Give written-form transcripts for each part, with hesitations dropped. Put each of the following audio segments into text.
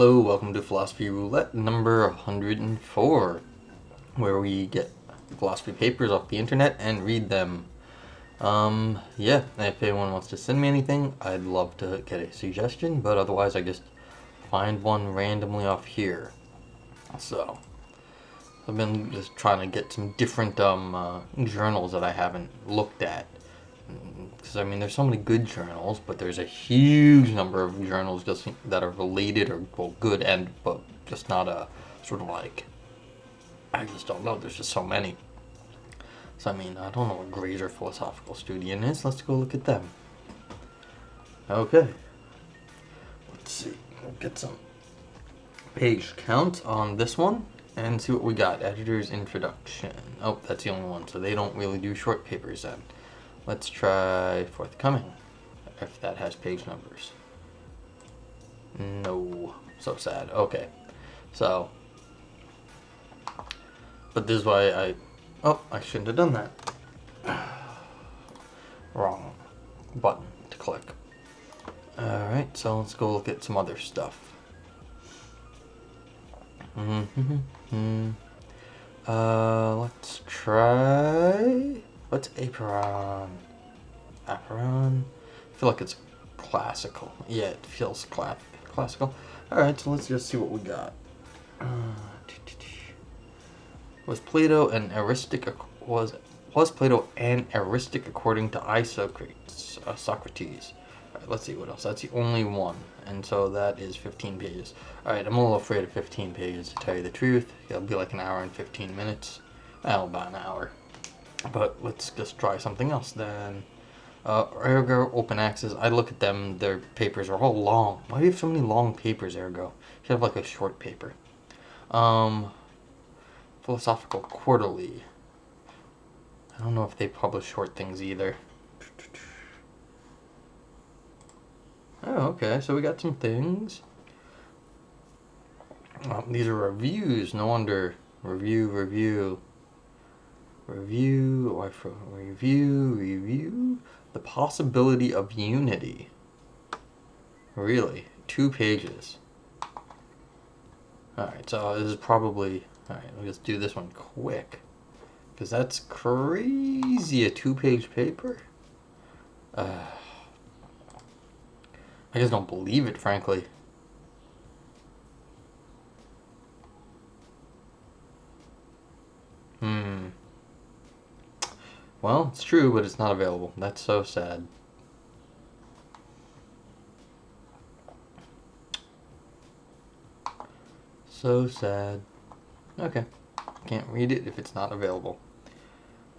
Hello, welcome to Philosophy Roulette number 104, where we get philosophy papers off the internet and read them. Yeah, if anyone wants to send me anything, I'd love to get a suggestion, but otherwise I just find one randomly off here. So, I've been just trying to get some different journals that I haven't looked at. Because I mean, there's so many good journals, but there's a huge number of journals just that are related or well, good but just not a sort of like, I just don't know. There's just so many. So I mean, I don't know what Grazer Philosophical Studium is. Let's go look at them. Okay. Let's see. We'll get some page count on this one and see what we got. Editor's introduction. Oh, that's the only one. So they don't really do short papers then. Let's try forthcoming, if that has page numbers. No. So sad. Okay. So, but this is why I shouldn't have done that. Wrong button to click. Alright, so let's go look at some other stuff. Let's try... What's Aperon? Aperon? I feel like it's classical. Yeah, it feels classical. Alright, so let's just see what we got. Was Plato an eristic according to Socrates? Alright, let's see what else. That's the only one. And so that is 15 pages. Alright, I'm a little afraid of 15 pages to tell you the truth. It'll be like an hour and 15 minutes. Well, about an hour. But let's just try something else then. Ergo, open access. I look at them, their papers are all long. Why do you have so many long papers, Ergo? You should have like a short paper. Philosophical Quarterly. I don't know if they publish short things either. Oh, okay, so we got some things. These are reviews, no wonder. Review. The possibility of unity. Really? 2 pages. Alright, so this is probably... Alright, let's do this one quick. Because that's crazy, a 2-page paper? I just don't believe it, frankly. Well, it's true, but it's not available. That's so sad. So sad. Okay. Can't read it if it's not available.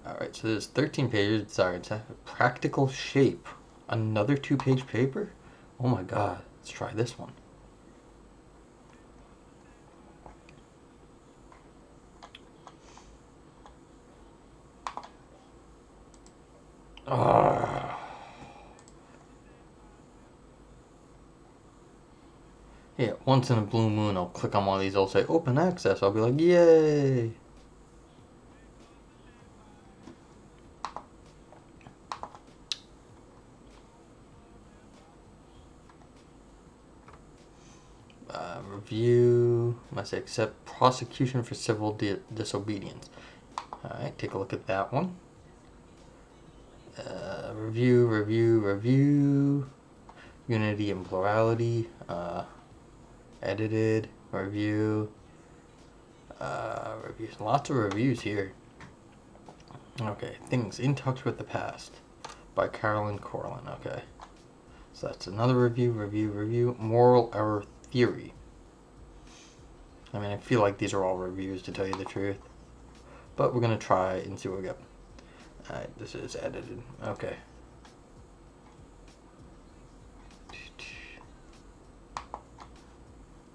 Alright, so there's 13 pages. Sorry, it's a practical shape. Another 2-page paper? Oh my god. Let's try this one. Yeah, once in a blue moon, I'll click on one of these, I'll say open access. I'll be like, yay! Review, must accept prosecution for civil disobedience. Alright, take a look at that one. Review. Unity and plurality. Edited. Review. Reviews. Lots of reviews here. Okay, Things in Touch with the Past by Carolyn Corlin. Okay. So that's another review. Moral Error Theory. I mean, I feel like these are all reviews to tell you the truth. But we're going to try and see what we get. Alright, this is edited. Okay.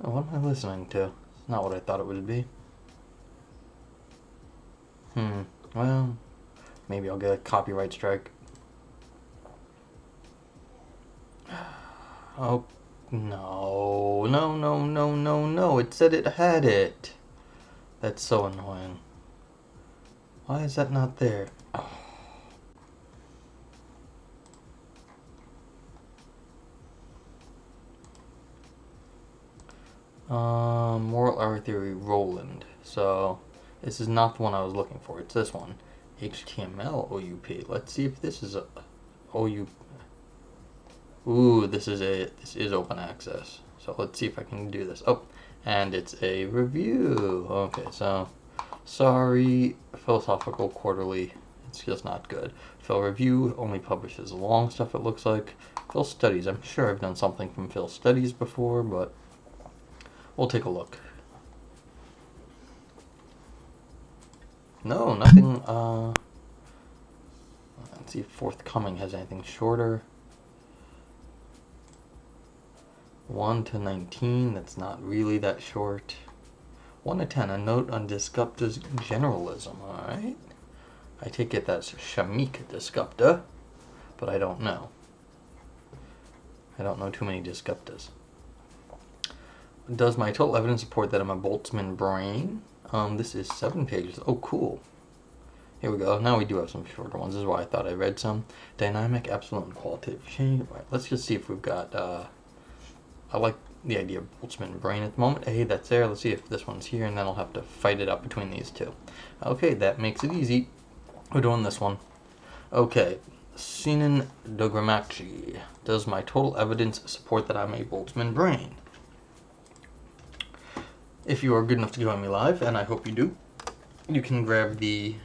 Oh, what am I listening to? It's not what I thought it would be. Well, maybe I'll get a copyright strike. Oh, no. It said it had it. That's so annoying. Why is that not there? Oh. Moral error theory, Roland. So this is not the one I was looking for. It's this one. HTML OUP. Let's see if this is a OUP. Ooh, this is open access. So let's see if I can do this. Oh, and it's a review. Okay, so sorry, Philosophical Quarterly. It's just not good. Phil Review only publishes long stuff, it looks like. Phil Studies. I'm sure I've done something from Phil Studies before, but we'll take a look. No, nothing. Let's see if Forthcoming has anything shorter. 1 to 19, that's not really that short. 1 to 10, a note on Disgupta's generalism, alright? I take it that's Shamik Disgupta, but I don't know. I don't know too many Disguptas. Does my total evidence support that I'm a Boltzmann Brain? This is 7 pages. Oh, cool. Here we go. Now we do have some shorter ones. This is why I thought I read some. Dynamic, absolute, and qualitative change. Right, let's just see if we've got... I like the idea of Boltzmann Brain at the moment. Hey, that's there. Let's see if this one's here, and then I'll have to fight it up between these two. Okay, that makes it easy. We're doing this one. Okay, Sinan Dogramaci. Does my total evidence support that I'm a Boltzmann Brain? If you are good enough to join me live, and I hope you do, you can grab the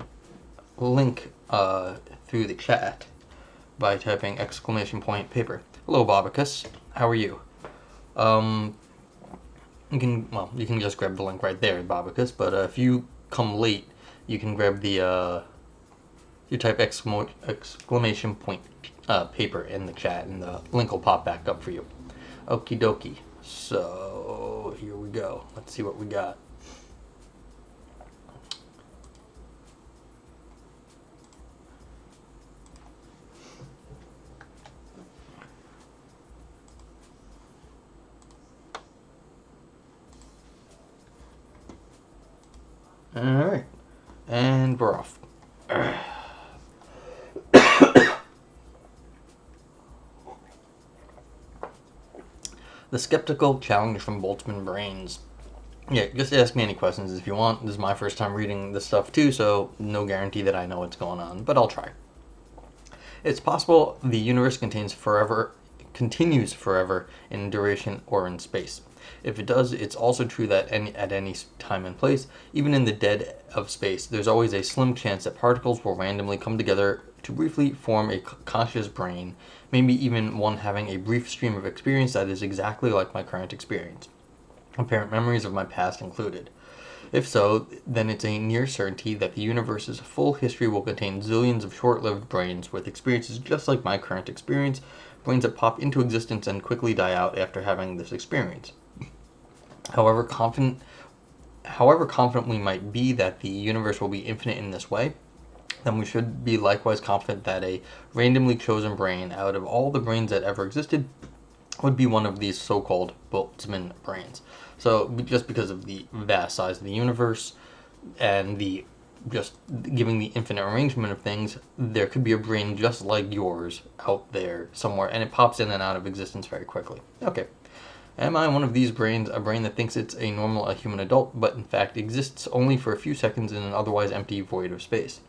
link through the chat by typing !paper. Hello, Bobicus. How are you? You can just grab the link right there, Bobicus, but if you come late, you can grab the, you type !paper in the chat, and the link will pop back up for you. Okie dokie. So, here we go. Let's see what we got. Alright, and we're off. The Skeptical Challenge from Boltzmann Brains. Yeah, just ask me any questions if you want. This is my first time reading this stuff too, so no guarantee that I know what's going on, but I'll try. It's possible the universe continues forever in duration or in space. If it does, it's also true that at any time and place, even in the dead of space, there's always a slim chance that particles will randomly come together to briefly form a conscious brain, maybe even one having a brief stream of experience that is exactly like my current experience, apparent memories of my past included. If so, then it's a near certainty that the universe's full history will contain zillions of short-lived brains with experiences just like my current experience, brains that pop into existence and quickly die out after having this experience. However confident we might be that the universe will be infinite in this way, then we should be likewise confident that a randomly chosen brain out of all the brains that ever existed would be one of these so-called Boltzmann brains. So just because of the vast size of the universe and the just giving the infinite arrangement of things, there could be a brain just like yours out there somewhere, and it pops in and out of existence very quickly. Okay. Am I one of these brains, a brain that thinks it's a human adult, but in fact exists only for a few seconds in an otherwise empty void of space?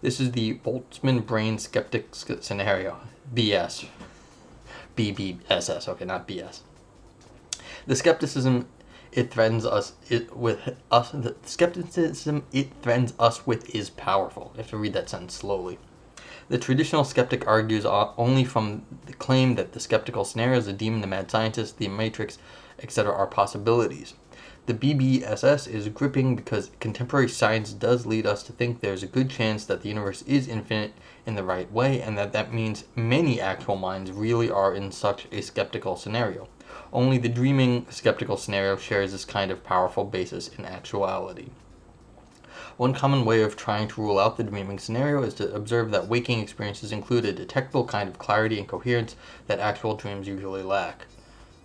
This is the Boltzmann Brain skeptic scenario. BS. BBSS, okay, not BS. The skepticism it threatens us with is powerful. I have to read that sentence slowly. The traditional skeptic argues only from the claim that the skeptical scenarios, the demon, the mad scientist, the matrix, etc. are possibilities. The BBSS is gripping because contemporary science does lead us to think there's a good chance that the universe is infinite in the right way, and that means many actual minds really are in such a skeptical scenario. Only the dreaming skeptical scenario shares this kind of powerful basis in actuality. One common way of trying to rule out the dreaming scenario is to observe that waking experiences include a detectable kind of clarity and coherence that actual dreams usually lack.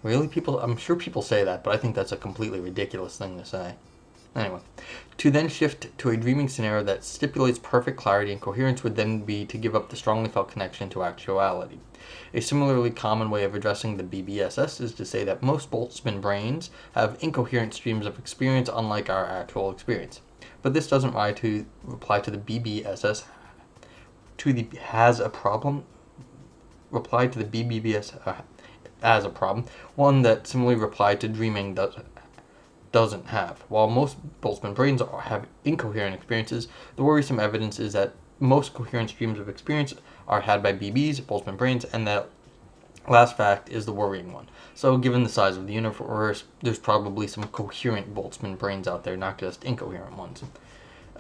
Really? I'm sure people say that, but I think that's a completely ridiculous thing to say. Anyway, to then shift to a dreaming scenario that stipulates perfect clarity and coherence would then be to give up the strongly felt connection to actuality. A similarly common way of addressing the BBSS is to say that most Boltzmann brains have incoherent streams of experience unlike our actual experience. But this doesn't reply to the BBSS to the has a problem. Reply to the BBBS as a problem, one that similarly replied to dreaming doesn't have. While most Boltzmann brains have incoherent experiences, the worrisome evidence is that most coherent streams of experience are had by BBs, Boltzmann brains, and that last fact is the worrying one. So given the size of the universe, there's probably some coherent Boltzmann brains out there, not just incoherent ones.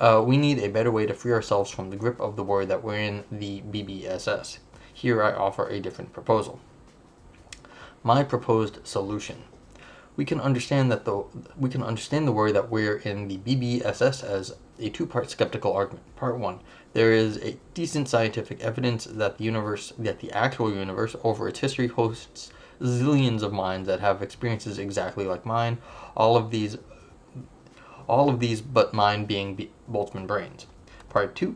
We need a better way to free ourselves from the grip of the worry that we're in the BBSS. Here I offer a different proposal. My proposed solution. We can understand the worry that we're in the BBSS as a two-part skeptical argument. Part 1. There is a decent scientific evidence that the actual universe over its history hosts zillions of minds that have experiences exactly like mine, all of these but mine being Boltzmann brains. Part 2.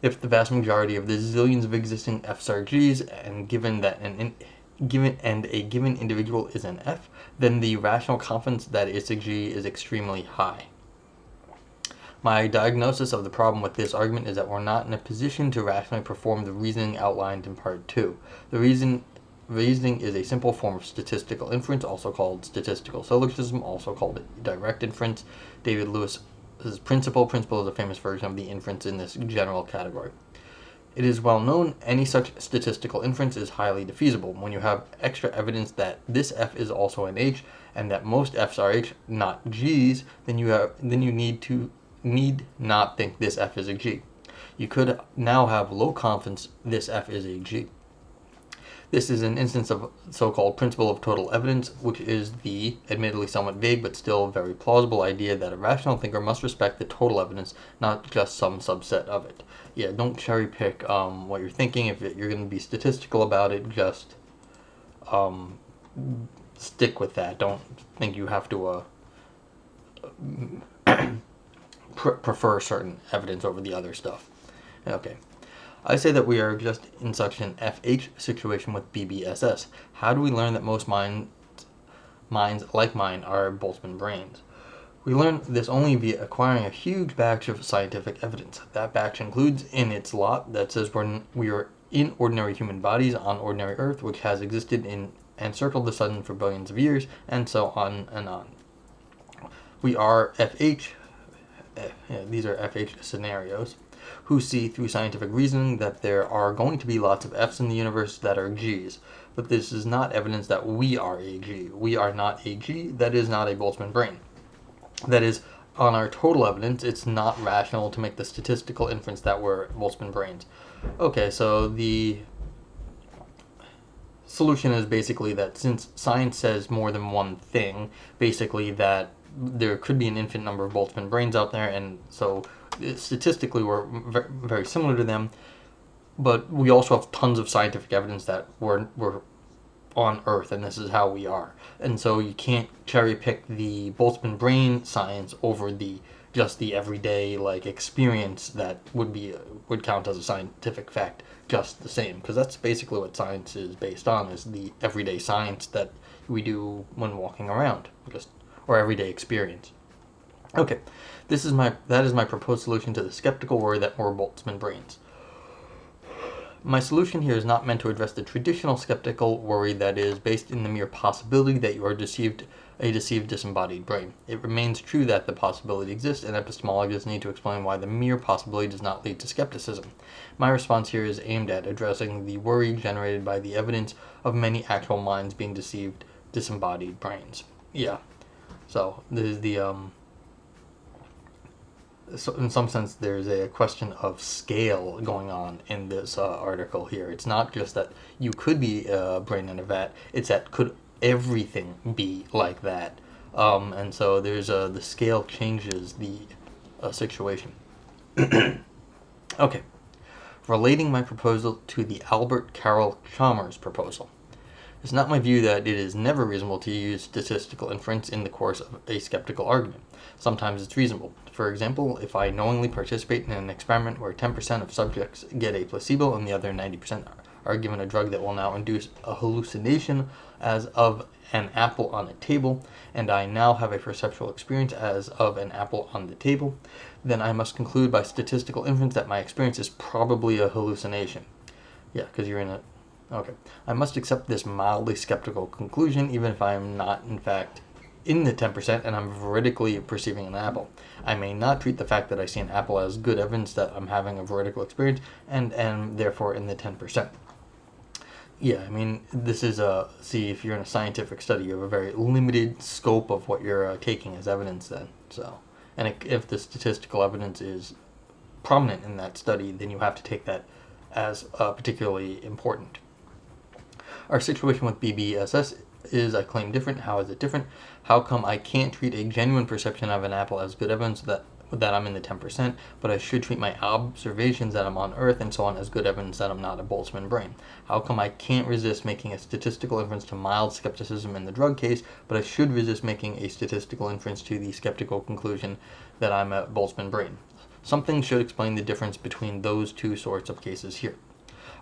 If the vast majority of the zillions of existing Fs are Gs, and given that a given individual is an F, then the rational confidence that it's a G is extremely high. My diagnosis of the problem with this argument is that we're not in a position to rationally perform the reasoning outlined in Part 2. The reasoning is a simple form of statistical inference, also called statistical syllogism, also called direct inference. David Lewis's principle is a famous version of the inference in this general category. It is well known any such statistical inference is highly defeasible. When you have extra evidence that this F is also an H and that most Fs are H, not Gs, then you need not think this F is a G. You could now have low confidence this F is a G. This is an instance of so-called principle of total evidence, which is the admittedly somewhat vague but still very plausible idea that a rational thinker must respect the total evidence, not just some subset of it. Yeah, don't cherry pick what you're thinking. If you're going to be statistical about it, just stick with that. Don't think you have to prefer certain evidence over the other stuff. Okay. I say that we are just in such an FH situation with BBSS. How do we learn that most minds like mine are Boltzmann brains? We learn this only via acquiring a huge batch of scientific evidence. That batch includes in its lot that says we are in ordinary human bodies on ordinary Earth, which has existed in and circled the sun for billions of years, and so on and on. We are FH, these are FH scenarios, who see through scientific reasoning that there are going to be lots of Fs in the universe that are Gs. But this is not evidence that we are a G. We are not a G. That is not a Boltzmann brain. That is, on our total evidence, it's not rational to make the statistical inference that we're Boltzmann brains. Okay, so the solution is basically that since science says more than one thing, basically that there could be an infinite number of Boltzmann brains out there, and so statistically we're very similar to them, but we also have tons of scientific evidence that we're on Earth and this is how we are. And so you can't cherry pick the Boltzmann brain science over just the everyday experience that would count as a scientific fact just the same, because that's basically what science is based on, is the everyday science that we do when walking around, or everyday experience. Okay, that is my proposed solution to the skeptical worry that we're Boltzmann brains. My solution here is not meant to address the traditional skeptical worry that is based in the mere possibility that you are a deceived disembodied brain. It remains true that the possibility exists, and epistemologists need to explain why the mere possibility does not lead to skepticism. My response here is aimed at addressing the worry generated by the evidence of many actual minds being deceived disembodied brains. Yeah, so this is the so in some sense, there's a question of scale going on in this article here. It's not just that you could be a brain in a vat, it's that could everything be like that. And so there's the scale changes the situation. Okay. Relating my proposal to the Albert Carroll Chalmers proposal. It's not my view that it is never reasonable to use statistical inference in the course of a skeptical argument. Sometimes it's reasonable. For example, if I knowingly participate in an experiment where 10% of subjects get a placebo and the other 90% are given a drug that will now induce a hallucination as of an apple on a table, and I now have a perceptual experience as of an apple on the table, then I must conclude by statistical inference that my experience is probably a hallucination. Yeah, because you're in a... Okay. I must accept this mildly skeptical conclusion, even if I am not, in fact, in the 10% and I'm veridically perceiving an apple. I may not treat the fact that I see an apple as good evidence that I'm having a veridical experience and am therefore in the 10%. Yeah, I mean, this is see, if you're in a scientific study, you have a very limited scope of what you're taking as evidence then. So, and if the statistical evidence is prominent in that study, then you have to take that as particularly important. Our situation with BBSS is, I claim, different. How is it different? How come I can't treat a genuine perception of an apple as good evidence that I'm in the 10%, but I should treat my observations that I'm on Earth and so on as good evidence that I'm not a Boltzmann brain? How come I can't resist making a statistical inference to mild skepticism in the drug case, but I should resist making a statistical inference to the skeptical conclusion that I'm a Boltzmann brain? Something should explain the difference between those two sorts of cases here.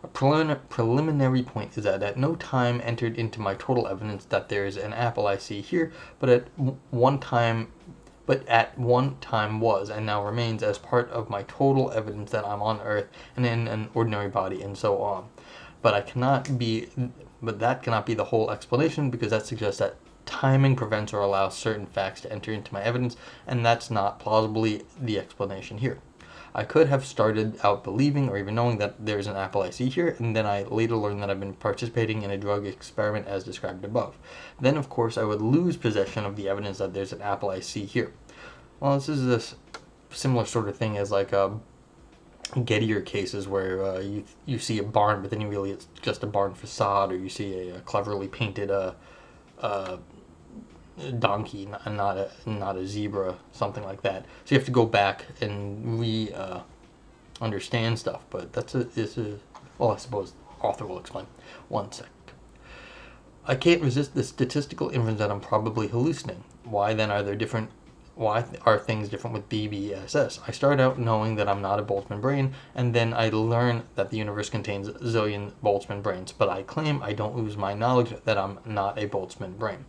A preliminary point is that at no time entered into my total evidence that there is an apple I see here, but at one time was and now remains as part of my total evidence that I'm on Earth and in an ordinary body and so on. But that cannot be the whole explanation, because that suggests that timing prevents or allows certain facts to enter into my evidence, and that's not plausibly the explanation here. I could have started out believing or even knowing that there's an apple I see here, and then I later learned that I've been participating in a drug experiment as described above. Then, of course, I would lose possession of the evidence that there's an apple I see here. Well, this is a similar sort of thing as like Gettier cases where you see a barn, but then you really it's just a barn facade, or you see a cleverly painted donkey and not a zebra, something like that. So you have to go back and understand stuff. But well, I suppose the author will explain. One sec. I can't resist the statistical inference that I'm probably hallucinating. Why are things different with BBSS? I start out knowing that I'm not a Boltzmann brain, and then I learn that the universe contains a zillion Boltzmann brains, but I claim I don't lose my knowledge that I'm not a Boltzmann brain.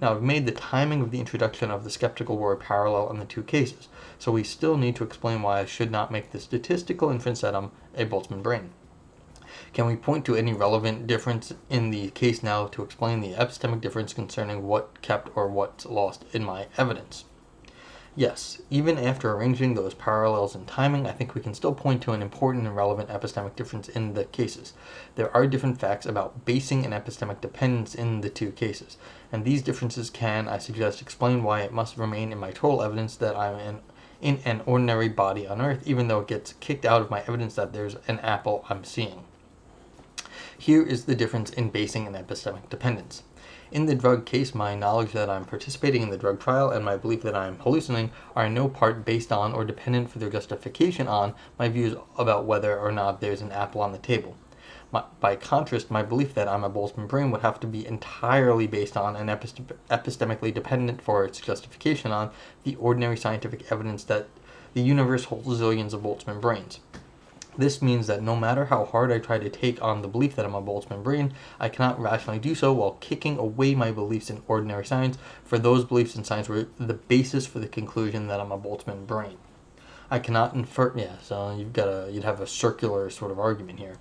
Now, I've made the timing of the introduction of the skeptical word parallel in the two cases, so we still need to explain why I should not make the statistical inference that I'm a Boltzmann brain. Can we point to any relevant difference in the case now to explain the epistemic difference concerning what kept or what's lost in my evidence? Yes, even after arranging those parallels in timing, I think we can still point to an important and relevant epistemic difference in the cases. There are different facts about basing and epistemic dependence in the two cases, and these differences can, I suggest, explain why it must remain in my total evidence that I'm in an ordinary body on Earth, even though it gets kicked out of my evidence that there's an apple I'm seeing. Here is the difference in basing and epistemic dependence. In the drug case, my knowledge that I'm participating in the drug trial and my belief that I'm hallucinating are in no part based on or dependent for their justification on my views about whether or not there's an apple on the table. By contrast, my belief that I'm a Boltzmann brain would have to be entirely based on and epistemically dependent for its justification on the ordinary scientific evidence that the universe holds zillions of Boltzmann brains. This means that no matter how hard I try to take on the belief that I'm a Boltzmann brain, I cannot rationally do so while kicking away my beliefs in ordinary science, for those beliefs in science were the basis for the conclusion that I'm a Boltzmann brain. I cannot infer, so you'd have a circular sort of argument here.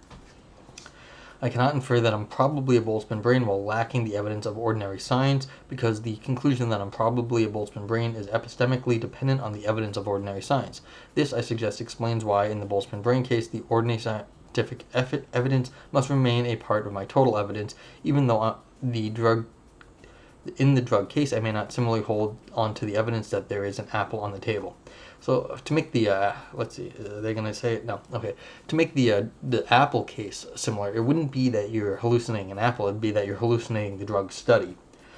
I cannot infer that I'm probably a Boltzmann brain while lacking the evidence of ordinary science, because the conclusion that I'm probably a Boltzmann brain is epistemically dependent on the evidence of ordinary science. This, I suggest, explains why in the Boltzmann brain case the ordinary scientific evidence must remain a part of my total evidence, even though in the drug case I may not similarly hold on to the evidence that there is an apple on the table. So to make the, let's see, they're going to say it? No. Okay. To make the apple case similar, it wouldn't be that you're hallucinating an apple, it'd be that you're hallucinating the drug study.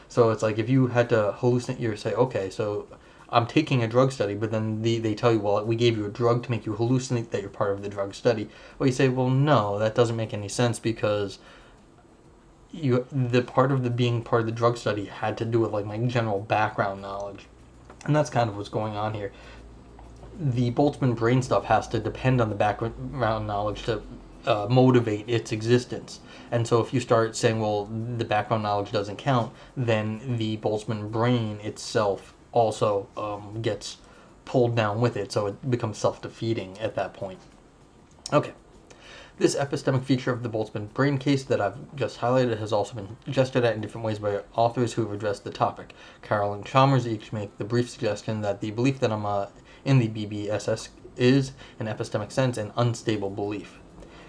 So it's like if you had to hallucinate, you say, okay, so I'm taking a drug study, but then they tell you, well, we gave you a drug to make you hallucinate that you're part of the drug study. Well, you say, well, no, that doesn't make any sense, because the part of the being part of the drug study had to do with like my general background knowledge, and that's kind of what's going on here. The Boltzmann brain stuff has to depend on the background knowledge to motivate its existence. And so if you start saying, well, the background knowledge doesn't count, then the Boltzmann brain itself also gets pulled down with it, so it becomes self-defeating at that point. Okay. This epistemic feature of the Boltzmann brain case that I've just highlighted has also been gestured at in different ways by authors who have addressed the topic. Carroll and Chalmers each make the brief suggestion that the belief that I'm in the BBSS is, in epistemic sense, an unstable belief.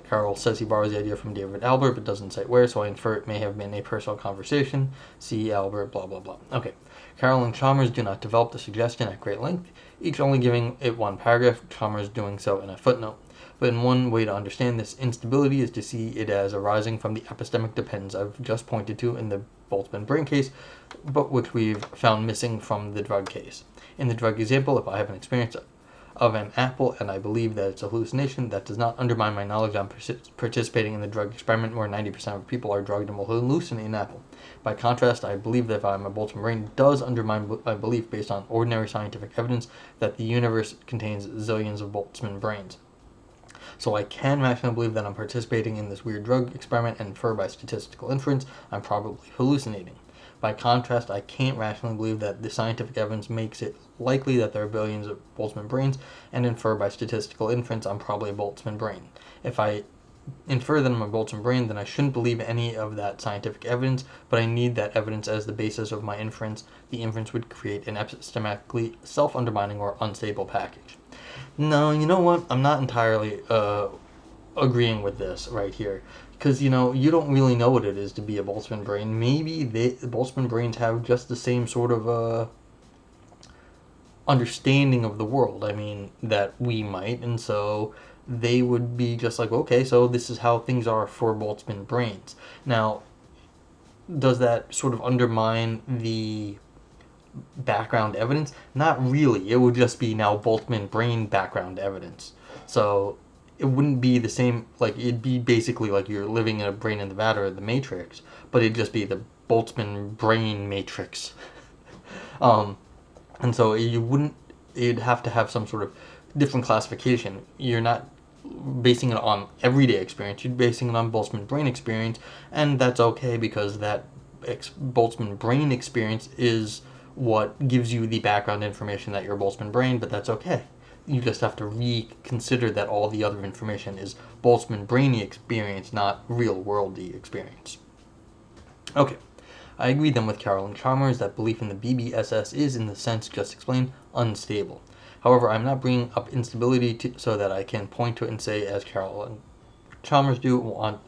Carroll says he borrows the idea from David Albert, but doesn't cite where, so I infer it may have been a personal conversation. See Albert, blah, blah, blah. Okay. Carroll and Chalmers do not develop the suggestion at great length, each only giving it one paragraph, Chalmers doing so in a footnote. But in one way to understand this instability is to see it as arising from the epistemic dependence I've just pointed to in the Boltzmann brain case, but which we've found missing from the drug case. In the drug example, if I have an experience of an apple and I believe that it's a hallucination, that does not undermine my knowledge I'm participating in the drug experiment where 90% of people are drugged and will hallucinate an apple. By contrast, I believe that if I'm a Boltzmann brain does undermine my belief based on ordinary scientific evidence that the universe contains zillions of Boltzmann brains. So I can rationally believe that I'm participating in this weird drug experiment and infer by statistical inference I'm probably hallucinating. By contrast, I can't rationally believe that the scientific evidence makes it likely that there are billions of Boltzmann brains and infer by statistical inference I'm probably a Boltzmann brain. If I infer that I'm a Boltzmann brain, then I shouldn't believe any of that scientific evidence, but I need that evidence as the basis of my inference. The inference would create an epistemically self-undermining or unstable package. No, you know what? I'm not entirely agreeing with this right here. Because, you don't really know what it is to be a Boltzmann brain. Maybe the Boltzmann brains have just the same sort of understanding of the world, that we might. And so they would be just like, okay, so this is how things are for Boltzmann brains. Now, does that sort of undermine the background evidence? Not really. It would just be now Boltzmann brain background evidence. So it wouldn't be the same, it'd be basically like you're living in a brain in Nevada or the Matrix, but it'd just be the Boltzmann brain matrix. And so you'd have to have some sort of different classification. You're not basing it on everyday experience, you're basing it on Boltzmann brain experience, and that's okay because that Boltzmann brain experience is what gives you the background information that you're a Boltzmann brain, but that's okay. You just have to reconsider that all the other information is Boltzmann brainy experience, not real worldy experience. Okay, I agree then with Carroll and Chalmers that belief in the BBSS is, in the sense just explained, unstable. However, I'm not bringing up instability so that I can point to it and say, as Carroll and Chalmers do want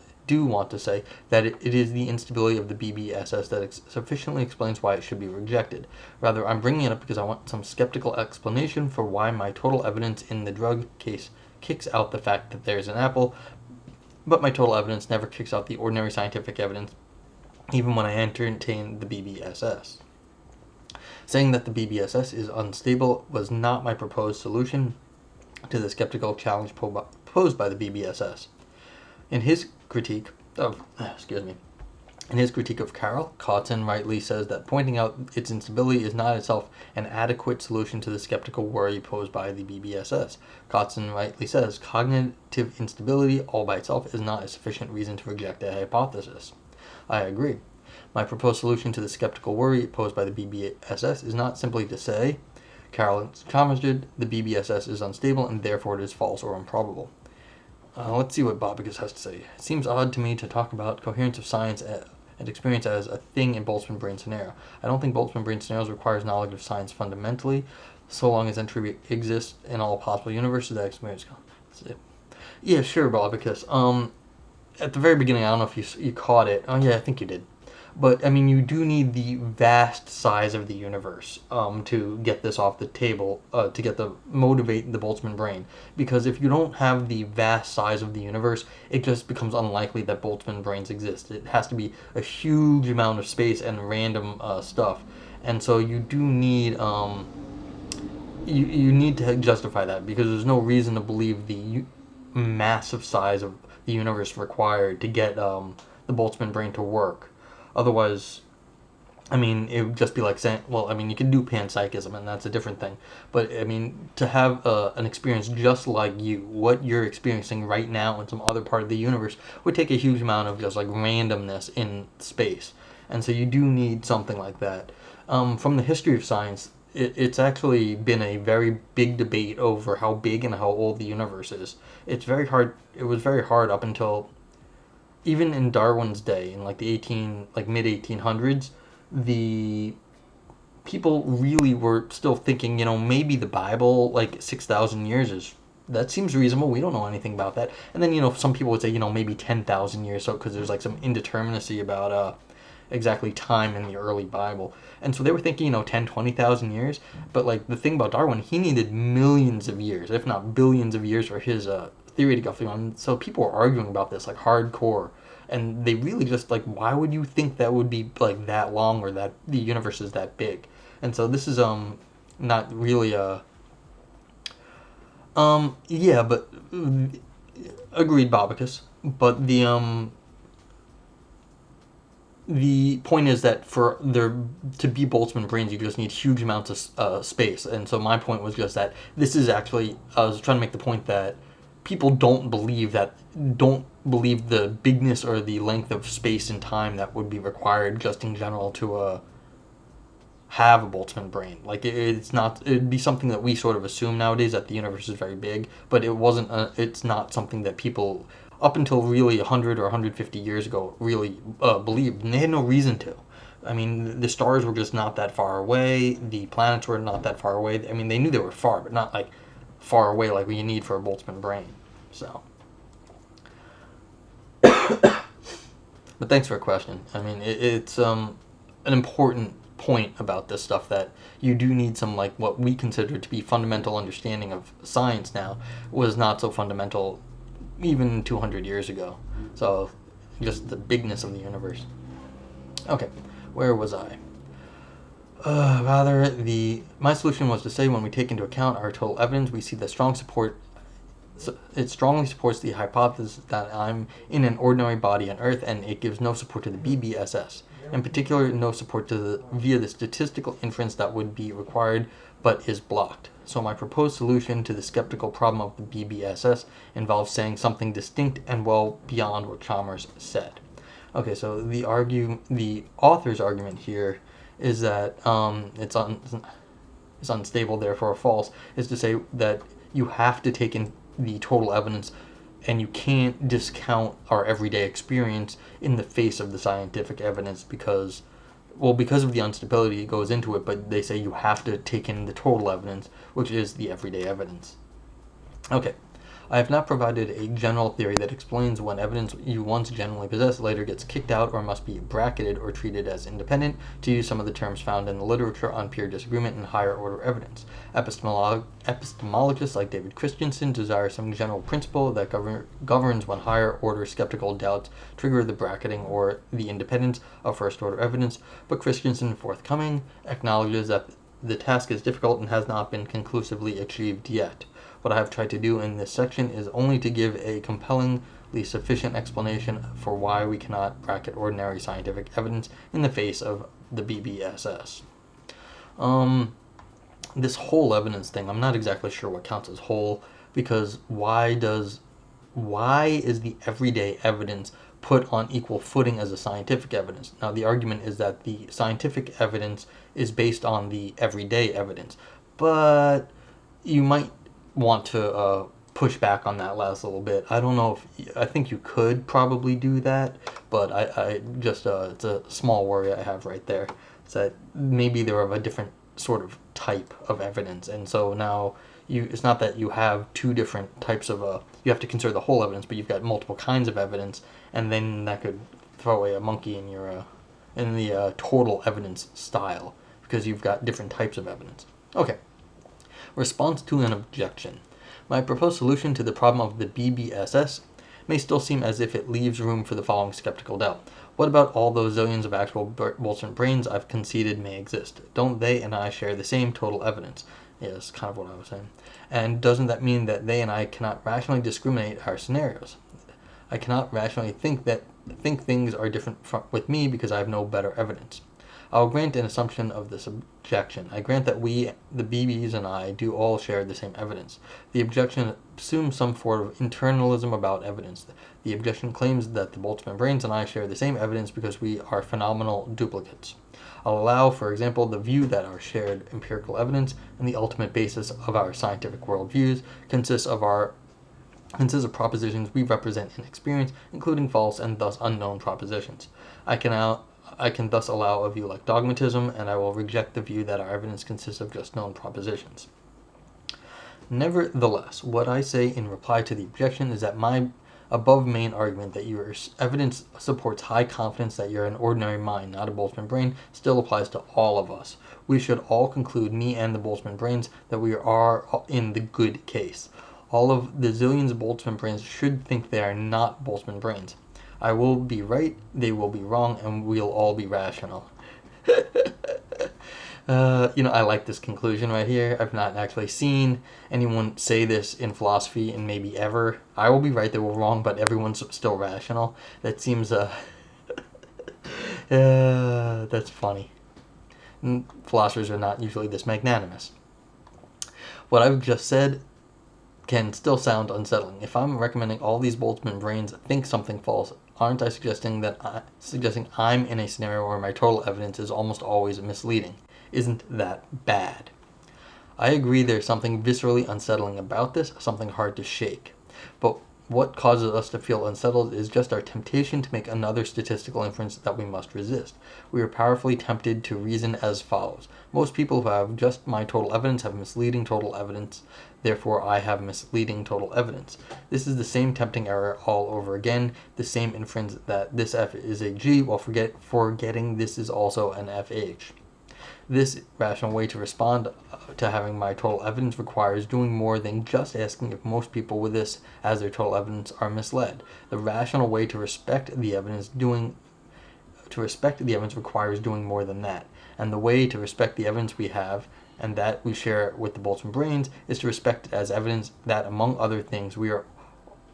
to say, that it is the instability of the BBSS that sufficiently explains why it should be rejected. Rather, I'm bringing it up because I want some skeptical explanation for why my total evidence in the drug case kicks out the fact that there's an apple, but my total evidence never kicks out the ordinary scientific evidence, even when I entertain the BBSS. Saying that the BBSS is unstable was not my proposed solution to the skeptical challenge posed by the BBSS. In his critique of Carroll, Cotton rightly says that pointing out its instability is not itself an adequate solution to the skeptical worry posed by the BBSS. Cotton rightly says cognitive instability all by itself is not a sufficient reason to reject a hypothesis. I agree. My proposed solution to the skeptical worry posed by the BBSS is not simply to say, Carroll and Chalmers did, the BBSS is unstable and therefore it is false or improbable. Let's see what Bobicus has to say. It seems odd to me to talk about coherence of science and experience as a thing in Boltzmann brain scenario. I don't think Boltzmann brain scenarios requires knowledge of science fundamentally, so long as entropy exists in all possible universes that experience. Yeah, sure, Bobicus. At the very beginning, I don't know if you caught it. Oh yeah, I think you did. But, you do need the vast size of the universe to get this off the table, to motivate the Boltzmann brain. Because if you don't have the vast size of the universe, it just becomes unlikely that Boltzmann brains exist. It has to be a huge amount of space and random stuff. And so you do need, you need to justify that, because there's no reason to believe the massive size of the universe required to get the Boltzmann brain to work. Otherwise, I mean, it would just be like saying, well, I mean, you can do panpsychism, and that's a different thing. But, I mean, to have an experience just like you, what you're experiencing right now in some other part of the universe, would take a huge amount of just, like, randomness in space. And so you do need something like that. From the history of science, it's actually been a very big debate over how big and how old the universe is. It's very hard. It was very hard up until even in Darwin's day, in like the mid 1800s, the people really were still thinking, maybe the Bible, like 6,000 years that seems reasonable. We don't know anything about that. And then, some people would say, maybe 10,000 years, so because there's like some indeterminacy about exactly time in the early Bible. And so they were thinking, 10, 20,000 years. But like the thing about Darwin, he needed millions of years, if not billions of years for his theory to go through. And so people were arguing about this like hardcore. And they really just like, why would you think that would be like that long, or that the universe is that big? And so this is not really yeah, but agreed, Bobicus. But the point is that for there to be Boltzmann brains, you just need huge amounts of space. And so my point was just that this is actually, I was trying to make the point that people don't believe the bigness or the length of space and time that would be required just in general to have a Boltzmann brain. Like it'd be something that we sort of assume nowadays, that the universe is very big, but it's not something that people up until really 100 or 150 years ago really believed, and they had no reason to. I mean, the stars were just not that far away, the planets were not that far away. I mean, they knew they were far, but not like far away like what you need for a Boltzmann brain. So, but thanks for a question. I mean, it's an important point about this stuff, that you do need some, like, what we consider to be fundamental understanding of science now was not so fundamental even 200 years ago. So just the bigness of the universe. Okay, where was I? My solution was to say, when we take into account our total evidence, we see that it strongly supports the hypothesis that I'm in an ordinary body on Earth, and it gives no support to the BBSS. In particular, no support via the statistical inference that would be required but is blocked. So my proposed solution to the skeptical problem of the BBSS involves saying something distinct and well beyond what Chalmers said. Okay, so the author's argument here is that it's unstable, therefore false, is to say that you have to take in the total evidence, and you can't discount our everyday experience in the face of the scientific evidence because of the instability that goes into it, but they say you have to take in the total evidence, which is the everyday evidence. Okay, I have not provided a general theory that explains when evidence you once generally possessed later gets kicked out or must be bracketed or treated as independent, to use some of the terms found in the literature on peer disagreement and higher order evidence. Epistemologists like David Christensen desire some general principle that governs when higher order skeptical doubts trigger the bracketing or the independence of first order evidence, but Christensen, forthcoming, acknowledges that the task is difficult and has not been conclusively achieved yet. What I have tried to do in this section is only to give a compellingly sufficient explanation for why we cannot bracket ordinary scientific evidence in the face of the BBSS. This whole evidence thing, I'm not exactly sure what counts as whole, because why is the everyday evidence put on equal footing as a scientific evidence? Now, the argument is that the scientific evidence is based on the everyday evidence, but you might want to push back on that last little bit. I don't know I think you could probably do that, but I just it's a small worry I have right there. It's that maybe they're of a different sort of type of evidence, and so now it's not that you have two different types of you have to consider the whole evidence, but you've got multiple kinds of evidence, and then that could throw away a monkey in your in the total evidence style, because you've got different types of evidence. Okay. Response to an objection. My proposed solution to the problem of the BBSS may still seem as if it leaves room for the following skeptical doubt. What about all those zillions of actual Boltzmann brains I've conceded may exist? Don't they and I share the same total evidence? Yeah, that's kind of what I was saying. And doesn't that mean that they and I cannot rationally discriminate our scenarios? I cannot rationally think things are different with me because I have no better evidence. I will grant an assumption of this objection. I grant that we, the BBs and I, do all share the same evidence. The objection assumes some form of internalism about evidence. The objection claims that the Boltzmann brains and I share the same evidence because we are phenomenal duplicates. I'll allow, for example, the view that our shared empirical evidence and the ultimate basis of our scientific worldviews consists of propositions we represent in experience, including false and thus unknown propositions. I can thus allow a view like dogmatism, and I will reject the view that our evidence consists of just known propositions. Nevertheless, what I say in reply to the objection is that my above main argument that your evidence supports high confidence that you're an ordinary mind, not a Boltzmann brain, still applies to all of us. We should all conclude, me and the Boltzmann brains, that we are in the good case. All of the zillions of Boltzmann brains should think they are not Boltzmann brains. I will be right, they will be wrong, and we'll all be rational. I like this conclusion right here. I've not actually seen anyone say this in philosophy and maybe ever. I will be right, they will be wrong, but everyone's still rational. That seems, that's funny. Philosophers are not usually this magnanimous. What I've just said can still sound unsettling. If I'm recommending all these Boltzmann brains think something false, aren't I suggesting I'm in a scenario where my total evidence is almost always misleading? Isn't that bad? I agree there's something viscerally unsettling about this, something hard to shake. But what causes us to feel unsettled is just our temptation to make another statistical inference that we must resist. We are powerfully tempted to reason as follows. Most people who have just my total evidence have misleading total evidence, therefore I have misleading total evidence. This is the same tempting error all over again, the same inference that this F is a G while forgetting this is also an FH. This rational way to respond to having my total evidence requires doing more than just asking if most people with this as their total evidence are misled. The rational way to respect the evidence requires doing more than that. And the way to respect the evidence we have and that we share with the Boltzmann brains is to respect it as evidence that, among other things, we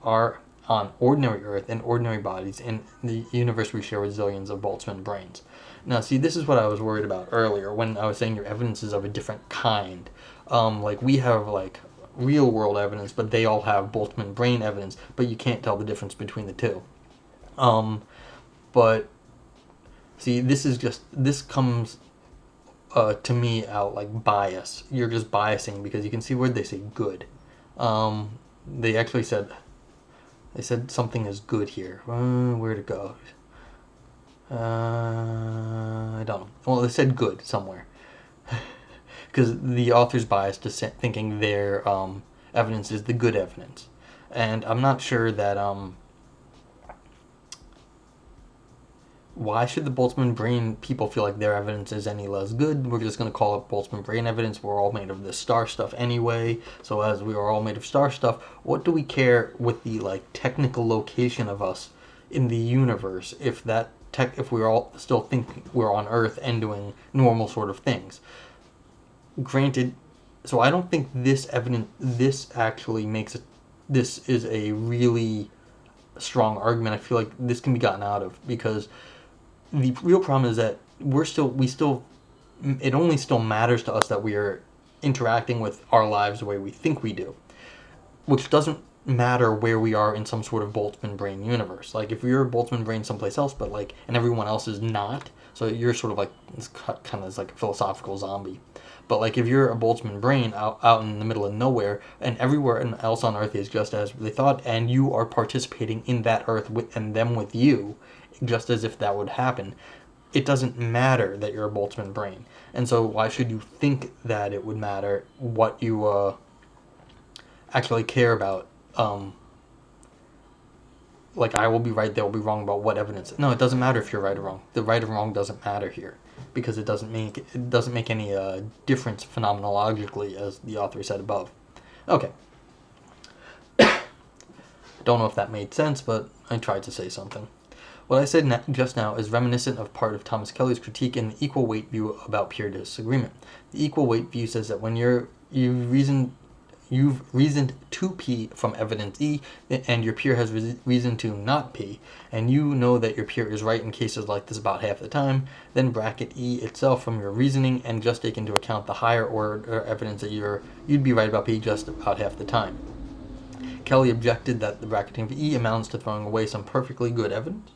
are on ordinary Earth and ordinary bodies in the universe we share with zillions of Boltzmann brains. Now, see, this is what I was worried about earlier when I was saying your evidence is of a different kind. Like, we have, like, real-world evidence, but they all have Boltzmann brain evidence, but you can't tell the difference between the two. But, see, this comes to me out like bias. You're just biasing because you can see where they say good. They actually said something is good here. Where'd it go? I don't know. Well, they said good somewhere. Because the author's biased to thinking their evidence is the good evidence. And I'm not sure that... why should the Boltzmann brain people feel like their evidence is any less good? We're just going to call it Boltzmann brain evidence. We're all made of this star stuff anyway. So as we are all made of star stuff, what do we care with the technical location of us in the universe if we all still think we're on Earth and doing normal sort of things? Granted, so I don't think this actually makes it. This is a really strong argument. I feel like this can be gotten out of because the real problem is that it only still matters to us that we are interacting with our lives the way we think we do, which doesn't matter where we are in some sort of Boltzmann brain universe. Like, if you're a Boltzmann brain someplace else, but and everyone else is not, so you're sort of it's kind of like a philosophical zombie. But if you're a Boltzmann brain out in the middle of nowhere, and everywhere else on Earth is just as they thought, and you are participating in that Earth and them with you, just as if that would happen, it doesn't matter that you're a Boltzmann brain. And so why should you think that it would matter what you actually care about? I will be right, they'll be wrong about what evidence. No, it doesn't matter if you're right or wrong. The right or wrong doesn't matter here because it doesn't make any difference phenomenologically, as the author said above. Okay. Don't know if that made sense, but I tried to say something. What I said just now is reminiscent of part of Thomas Kelly's critique in the equal weight view about pure disagreement. The equal weight view says that when you you've reasoned to P from evidence E, and your peer has reason to not P, and you know that your peer is right in cases like this about half the time, then bracket E itself from your reasoning and just take into account the higher order evidence that you'd be right about P just about half the time. Kelly objected that the bracketing of E amounts to throwing away some perfectly good evidence,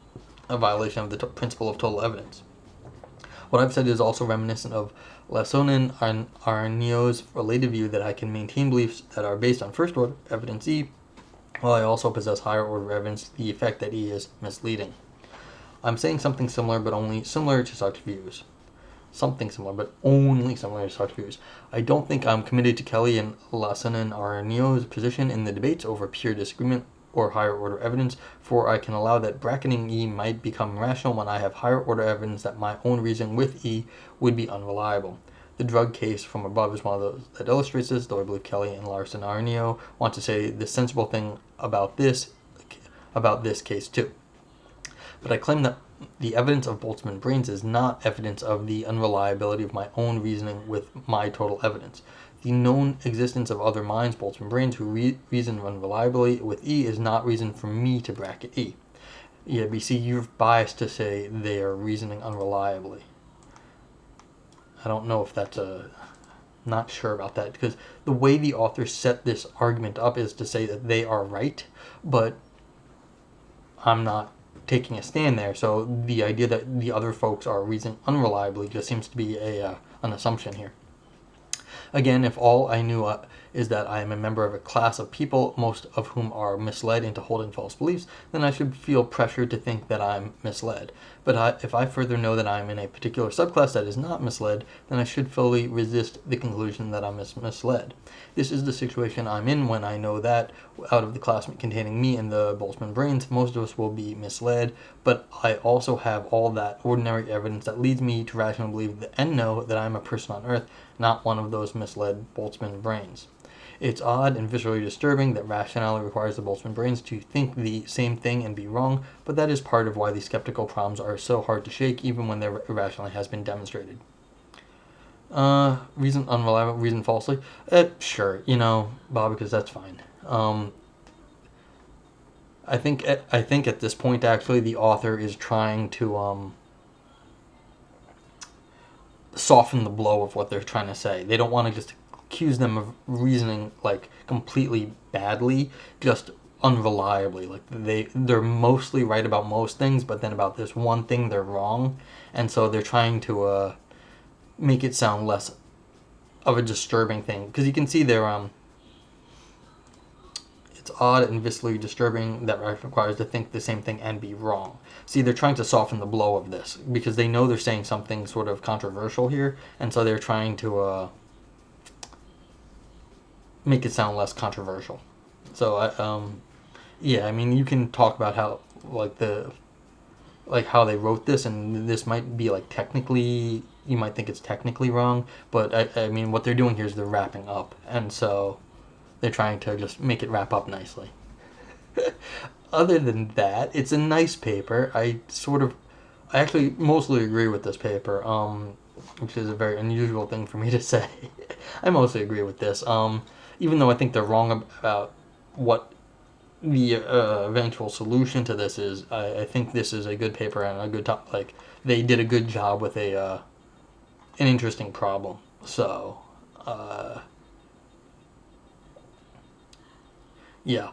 a violation of the principle of total evidence. What I've said is also reminiscent of Sinan Dogramaci's related view that I can maintain beliefs that are based on first order evidence E, while I also possess higher order evidence to the effect that E is misleading. I'm saying something similar, but only similar to such views. Something similar, but only similar to such views. I don't think I'm committed to Kelly and Sinan Dogramaci's position in the debates over pure disagreement or higher order evidence, for I can allow that bracketing E might become rational when I have higher order evidence that my own reasoning with E would be unreliable. The drug case from above is one of those that illustrates this, though I believe Kelly and Sinan Dogramaci want to say the sensible thing about this case too. But I claim that the evidence of Boltzmann Brains is not evidence of the unreliability of my own reasoning with my total evidence. The known existence of other minds, Boltzmann Brains, who reason unreliably with E is not reason for me to bracket E. Yeah, but see, you're biased to say they are reasoning unreliably. I don't know if that's not sure about that, because the way the author set this argument up is to say that they are right, but I'm not taking a stand there, so the idea that the other folks are reasoning unreliably just seems to be an assumption here. Again, if all I knew is that I am a member of a class of people, most of whom are misled into holding false beliefs, then I should feel pressured to think that I'm misled. But if I further know that I'm in a particular subclass that is not misled, then I should fully resist the conclusion that I'm misled. This is the situation I'm in when I know that, out of the class containing me and the Boltzmann Brains, most of us will be misled, but I also have all that ordinary evidence that leads me to rationally believe and know that I'm a person on Earth, not one of those misled Boltzmann Brains. It's odd and visually disturbing that rationality requires the Boltzmann Brains to think the same thing and be wrong, but that is part of why these skeptical problems are so hard to shake, even when their irrationality has been demonstrated. Reason unreliable, reason falsely? Sure, Bob, because that's fine. I think at this point, actually, the author is trying to soften the blow of what they're trying to say. They don't want to just accuse them of reasoning like completely badly, just unreliably. Like they're mostly right about most things, but then about this one thing they're wrong, and so they're trying to make it sound less of a disturbing thing, because you can see they're it's odd and viscerally disturbing that requires to think the same thing and be wrong. See, they're trying to soften the blow of this because they know they're saying something sort of controversial here, and so they're trying to make it sound less controversial. So yeah, I mean, you can talk about how how they wrote this, and this might be like technically, you might think it's technically wrong, but I mean, what they're doing here is they're wrapping up, and so they're trying to just make it wrap up nicely. Other than that, it's a nice paper. I actually mostly agree with this paper, which is a very unusual thing for me to say. I mostly agree with this, even though I think they're wrong about what the eventual solution to this is. I think this is a good paper and a good they did a good job with an interesting problem. So, yeah.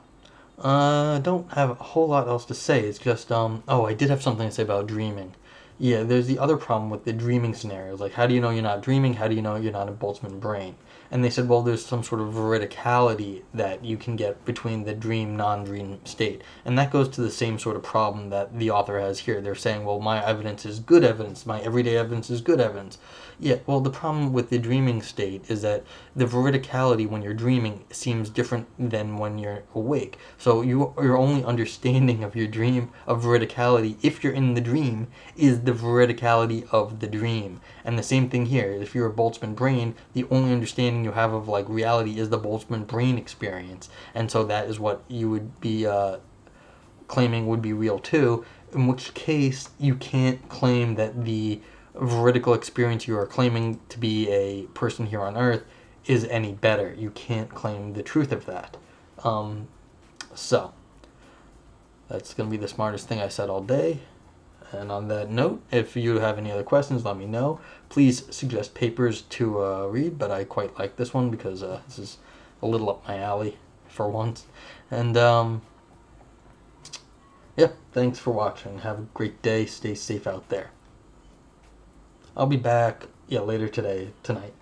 Don't have a whole lot else to say. It's just, I did have something to say about dreaming. Yeah, there's the other problem with the dreaming scenarios. Like, how do you know you're not dreaming? How do you know you're not a Boltzmann brain? And they said, well, there's some sort of veridicality that you can get between the dream, non-dream state. And that goes to the same sort of problem that the author has here. They're saying, well, my evidence is good evidence. My everyday evidence is good evidence. Yeah, well, the problem with the dreaming state is that the veridicality when you're dreaming seems different than when you're awake. So your only understanding of your dream, of veridicality, if you're in the dream, is the veridicality of the dream. And the same thing here. If you're a Boltzmann brain, the only understanding you have of reality is the Boltzmann brain experience. And so that is what you would be claiming would be real too, in which case you can't claim that the veridical experience you are claiming to be a person here on Earth is any better. You can't claim the truth of that. So, that's going to be the smartest thing I said all day. And on that note, if you have any other questions, let me know. Please suggest papers to read, but I quite like this one because this is a little up my alley for once. And yeah, thanks for watching. Have a great day. Stay safe out there. I'll be back later tonight.